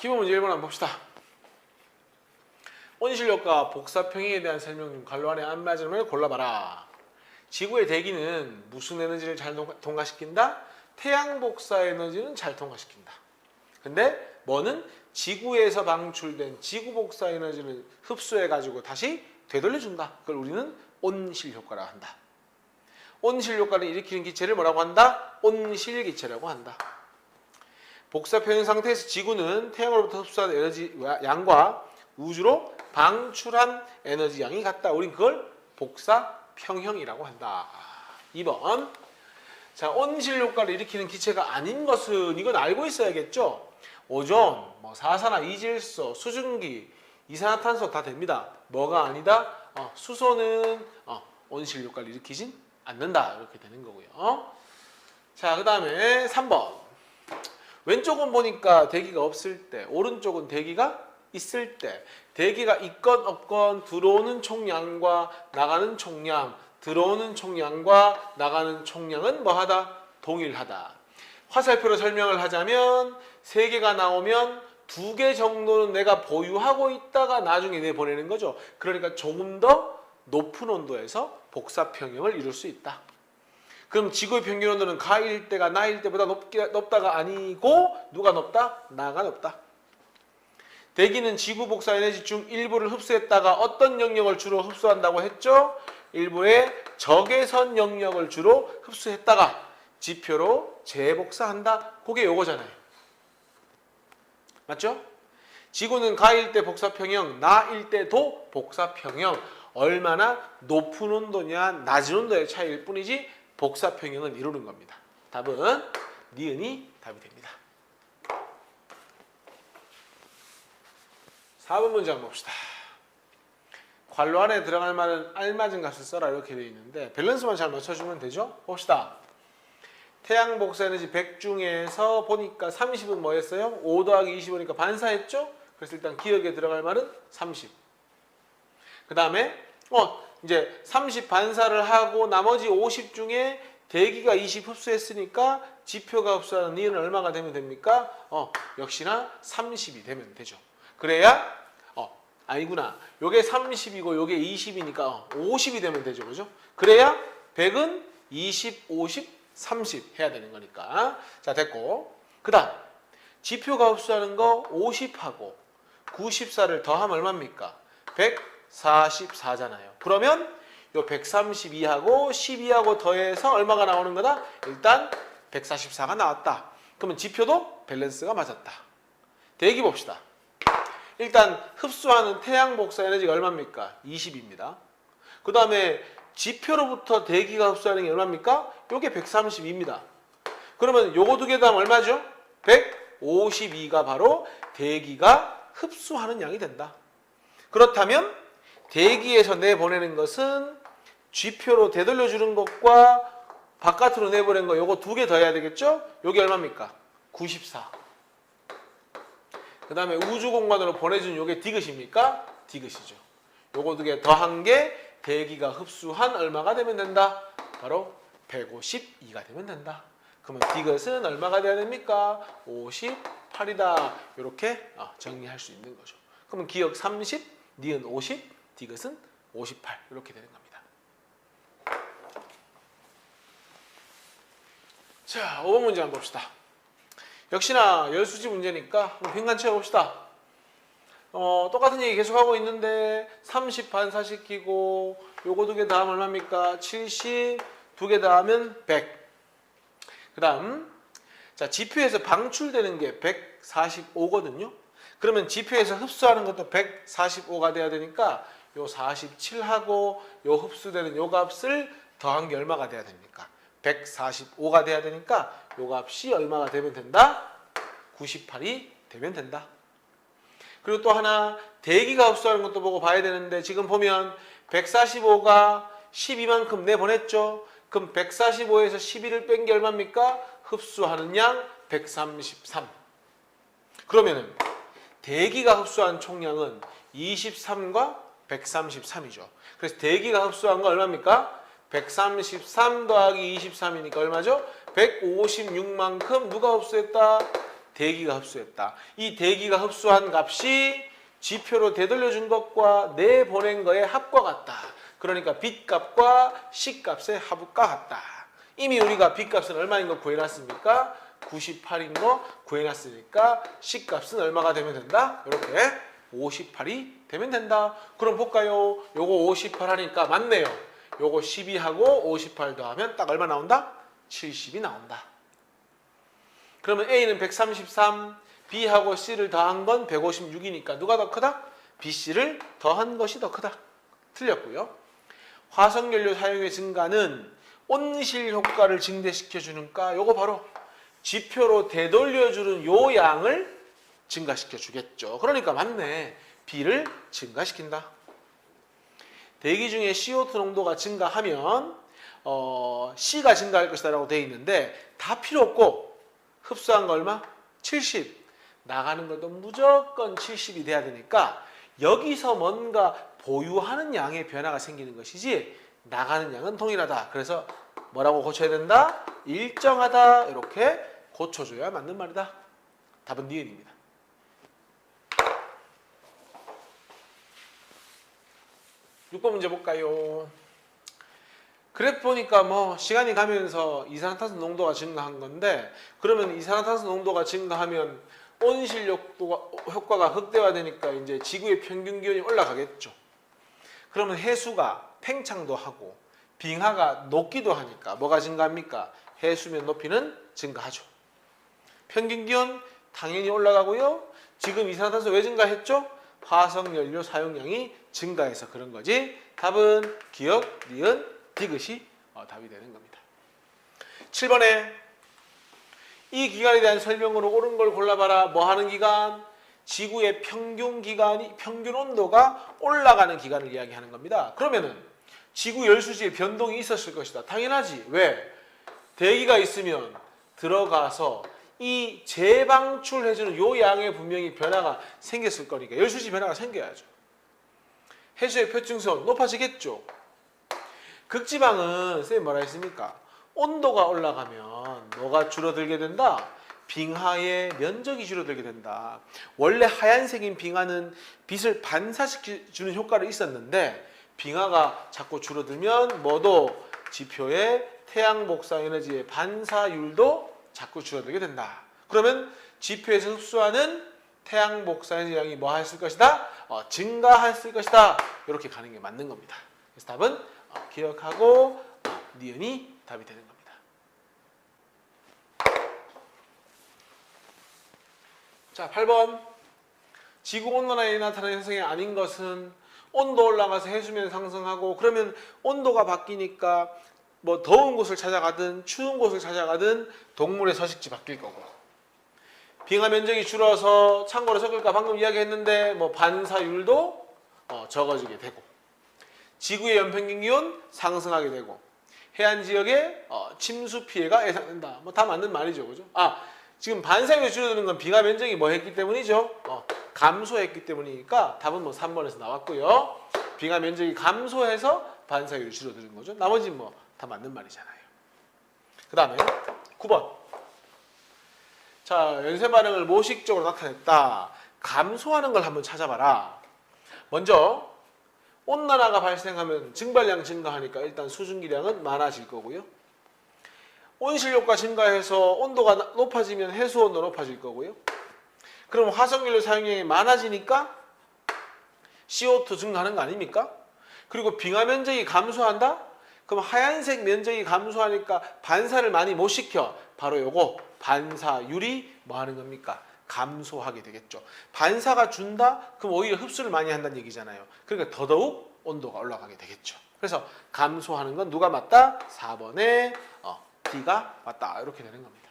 기본 문제 1번 한번 봅시다. 온실력과 복사평행에 대한 설명 중 괄호 안에 안 맞는 걸 골라봐라. 지구의 대기는 무슨 에너지를 잘 통과시킨다? 태양 복사 에너지는 잘 통과시킨다. 근데 뭐는 지구에서 방출된 지구 복사 에너지를 흡수해가지고 다시 되돌려준다. 그걸 우리는 온실효과라 한다. 온실효과를 일으키는 기체를 뭐라고 한다? 온실기체라고 한다. 복사평행 상태에서 지구는 태양으로부터 흡수한 에너지 양과 우주로 방출한 에너지 양이 같다. 우린 그걸 복사평형이라고 한다. 2번. 자, 온실효과를 일으키는 기체가 아닌 것은 이건 알고 있어야겠죠. 오존, 사산화, 이질소, 수증기, 이산화탄소 다 됩니다. 뭐가 아니다? 수소는 온실효과를 일으키진 않는다. 이렇게 되는 거고요. 자, 그 다음에 3번. 왼쪽은 보니까 대기가 없을 때, 오른쪽은 대기가 있을 때, 대기가 있건 없건 들어오는 총량과 나가는 총량, 들어오는 총량과 나가는 총량은 뭐하다? 동일하다. 화살표로 설명을 하자면 3개가 나오면 2개 정도는 내가 보유하고 있다가 나중에 내보내는 거죠. 그러니까 조금 더 높은 온도에서 복사평형을 이룰 수 있다. 그럼 지구의 평균 온도는 가일 때가 나일 때보다 높다가 아니고 누가 높다? 나가 높다. 대기는 지구 복사 에너지 중 일부를 흡수했다가 어떤 영역을 주로 흡수한다고 했죠? 일부의 적외선 영역을 주로 흡수했다가 지표로 재복사한다. 그게 요거잖아요. 맞죠? 지구는 가일 때 복사평형, 나일 때도 복사평형. 얼마나 높은 온도냐 낮은 온도의 차이일 뿐이지 복사평형은 이루는 겁니다. 답은 니은이 답이 됩니다. 4번 문제 한번 봅시다. 괄호 안에 들어갈 말은 알맞은 값을 써라 이렇게 되어 있는데 밸런스만 잘 맞춰주면 되죠? 봅시다. 태양 복사 에너지 100 중에서 보니까 30은 뭐였어요? 5 더하기 25니까 반사했죠? 그래서 일단 기억에 들어갈 말은 30. 그 다음에 이제 30 반사를 하고 나머지 50 중에 대기가 20 흡수했으니까 지표가 흡수하는 니은 얼마가 되면 됩니까? 역시나 30이 되면 되죠. 그래야 아니구나. 요게 30이고 요게 20이니까 50이 되면 되죠. 그죠? 그래야 100은 20, 50, 30 해야 되는 거니까. 자, 됐고. 그 다음 지표가 흡수하는 거 50하고 94를 더하면 얼마입니까? 144잖아요. 그러면 요 132하고 12하고 더해서 얼마가 나오는 거다? 일단 144가 나왔다. 그러면 지표도 밸런스가 맞았다. 대기 봅시다. 일단 흡수하는 태양 복사 에너지가 얼마입니까? 20입니다. 그 다음에 지표로부터 대기가 흡수하는 게 얼마입니까? 요게 132입니다. 그러면 요거 두 개 다음 얼마죠? 152가 바로 대기가 흡수하는 양이 된다. 그렇다면 대기에서 내보내는 것은 지표로 되돌려주는 것과 바깥으로 내보낸 거 요거 두 개 더해야 되겠죠? 요게 얼마입니까? 94. 그 다음에 우주공간으로 보내준 요게 디귿입니까? 디귿이죠. 요거 두 개 더한 게 대기가 흡수한 얼마가 되면 된다? 바로 152가 되면 된다. 그러면 디귿은 얼마가 돼야 됩니까? 58이다. 이렇게 정리할 수 있는 거죠. 그러면 기억 30, 니은 50, 디귿은 58 이렇게 되는 겁니다. 자, 5번 문제 한번 봅시다. 역시나 열수지 문제니까 빈칸 채워봅시다. 똑같은 얘기 계속하고 있는데 30 반사시키고 요거 두 개 더하면 얼마입니까? 70, 두 개 더하면 100. 그 다음 자, 지표에서 방출되는 게 145거든요. 그러면 지표에서 흡수하는 것도 145가 돼야 되니까 요 47하고 요 흡수되는 요 값을 더한 게 얼마가 돼야 됩니까? 145가 돼야 되니까 요 값이 얼마가 되면 된다? 98이 되면 된다. 그리고 또 하나 대기가 흡수하는 것도 보고 봐야 되는데 지금 보면 145가 12만큼 내보냈죠. 그럼 145에서 12를 뺀 게 얼마입니까? 흡수하는 양 133. 그러면은 대기가 흡수한 총량은 23과 133이죠. 그래서 대기가 흡수한 거 얼마입니까? 133 더하기 23이니까 얼마죠? 156만큼 누가 흡수했다? 대기가 흡수했다. 이 대기가 흡수한 값이 지표로 되돌려준 것과 내보낸 거의 합과 같다. 그러니까 B값과 C값의 합과 같다. 이미 우리가 B값은 얼마인 거 구해놨습니까? 98인 거 구해놨으니까 C값은 얼마가 되면 된다? 이렇게 58이 되면 된다. 그럼 볼까요? 요거 58 하니까 맞네요. 요거 12하고 58 더하면 딱 얼마 나온다? 70이 나온다. 그러면 A는 133, B하고 C를 더한 건 156이니까 누가 더 크다? BC를 더한 것이 더 크다. 틀렸고요. 화석연료 사용의 증가는 온실 효과를 증대시켜주는가? 요거 바로 지표로 되돌려주는 요 양을 증가시켜 주겠죠. 그러니까 맞네. B를 증가시킨다. 대기 중에 CO2 농도가 증가하면 C가 증가할 것이다 라고 되어 있는데 다 필요 없고 흡수한 거 얼마? 70. 나가는 것도 무조건 70이 돼야 되니까 여기서 뭔가 보유하는 양의 변화가 생기는 것이지 나가는 양은 동일하다. 그래서 뭐라고 고쳐야 된다? 일정하다. 이렇게 고쳐줘야 맞는 말이다. 답은 니은입니다. 6번 문제 볼까요? 그래프 보니까 뭐 시간이 가면서 이산화탄소 농도가 증가한 건데 그러면 이산화탄소 농도가 증가하면 온실 효과가 극대화되니까 이제 지구의 평균 기온이 올라가겠죠. 그러면 해수가 팽창도 하고 빙하가 녹기도 하니까 뭐가 증가합니까? 해수면 높이는 증가하죠. 평균 기온 당연히 올라가고요. 지금 이산화탄소 왜 증가했죠? 화석연료 사용량이 증가해서 그런 거지. 답은 기억, 니은, 디귿이 답이 되는 겁니다. 7번에 이 기간에 대한 설명으로 옳은 걸 골라봐라. 뭐 하는 기간? 지구의 평균 기간이 평균 온도가 올라가는 기간을 이야기하는 겁니다. 그러면은 지구 열수지에 변동이 있었을 것이다. 당연하지. 왜? 대기가 있으면 들어가서 이 재방출해주는 요 양에 분명히 변화가 생겼을 거니까 열수지 변화가 생겨야죠. 해수의 표층선 높아지겠죠. 극지방은 선생님 뭐라 했습니까? 온도가 올라가면 뭐가 줄어들게 된다? 빙하의 면적이 줄어들게 된다. 원래 하얀색인 빙하는 빛을 반사시켜주는 효과를 있었는데 빙하가 자꾸 줄어들면 뭐도 지표의 태양 복사 에너지의 반사율도 자꾸 줄어들게 된다. 그러면 지표에서 흡수하는 태양 복사 에너지 양이 뭐 했을 것이다? 증가했을 것이다. 이렇게 가는 게 맞는 겁니다. 그래서 답은 기억하고 니은이 답이 되는 겁니다. 자, 8번. 지구온난화에 나타나는 현상이 아닌 것은 온도 올라가서 해수면 상승하고 그러면 온도가 바뀌니까 뭐 더운 곳을 찾아가든 추운 곳을 찾아가든 동물의 서식지 바뀔 거고 빙하 면적이 줄어서 참고로 섞을까 방금 이야기했는데 뭐 반사율도 적어지게 되고 지구의 연평균 기온 상승하게 되고 해안 지역에 침수 피해가 예상된다. 뭐 다 맞는 말이죠, 그죠? 지금 반사율이 줄어드는 건 빙하 면적이 뭐 했기 때문이죠? 감소했기 때문이니까 답은 뭐 3번에서 나왔고요. 빙하 면적이 감소해서 반사율이 줄어드는 거죠. 나머지는 뭐 다 맞는 말이잖아요. 그 다음에 9번. 자, 연쇄 반응을 모식적으로 나타냈다. 감소하는 걸 한번 찾아봐라. 먼저 온난화가 발생하면 증발량 증가하니까 일단 수증기량은 많아질 거고요. 온실효과 증가해서 온도가 높아지면 해수온도 높아질 거고요. 그럼 화석연료 사용량이 많아지니까 CO2 증가하는 거 아닙니까? 그리고 빙하 면적이 감소한다? 그럼 하얀색 면적이 감소하니까 반사를 많이 못 시켜. 바로 요거 반사율이 뭐 하는 겁니까? 감소하게 되겠죠. 반사가 준다? 그럼 오히려 흡수를 많이 한다는 얘기잖아요. 그러니까 더더욱 온도가 올라가게 되겠죠. 그래서 감소하는 건 누가 맞다? 4번에 D가 맞다. 이렇게 되는 겁니다.